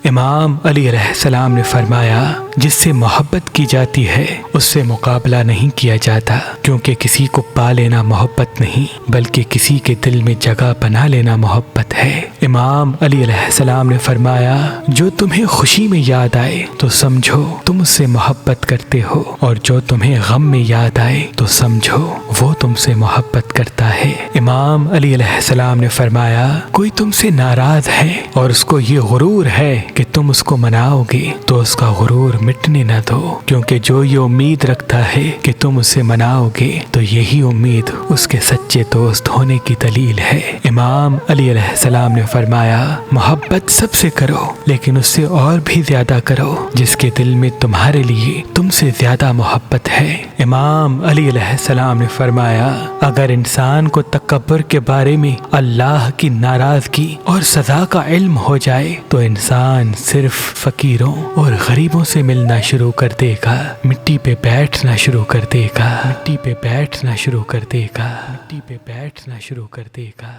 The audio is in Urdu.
امام علی علیہ السلام نے فرمایا، جس سے محبت کی جاتی ہے اس سے مقابلہ نہیں کیا جاتا، کیونکہ کسی کو پا لینا محبت نہیں بلکہ کسی کے دل میں جگہ بنا لینا محبت ہے۔ امام علی علیہ السلام نے فرمایا، جو تمہیں خوشی میں یاد آئے تو سمجھو تم اس سے محبت کرتے ہو، اور جو تمہیں غم میں یاد آئے تو سمجھو وہ تم سے محبت کرتا ہے۔ امام علی علیہ السلام نے فرمایا، کوئی تم سے ناراض ہے اور اس کو یہ غرور ہے کہ تم اس کو مناؤ گے تو اس کا غرور مٹنے نہ دو، کیونکہ جو یہ امید رکھتا ہے کہ تم اسے مناؤ گے تو یہی امید اس کے سچے دوست ہونے کی دلیل ہے۔ امام علی علیہ السلام نے فرمایا، محبت سب سے کرو لیکن اس سے اور بھی زیادہ کرو جس کے دل میں تمہارے لیے تم سے زیادہ محبت ہے۔ امام علی علیہ السلام نے فرمایا، اگر انسان کو تکبر کے بارے میں اللہ کی ناراضگی اور سزا کا علم ہو جائے تو انسان صرف فقیروں اور غریبوں سے ملنا شروع کر دے گا، مٹی پہ بیٹھنا شروع کر دے گا، مٹی پہ بیٹھنا شروع کر دے گا، مٹی پہ بیٹھنا شروع کر دے گا۔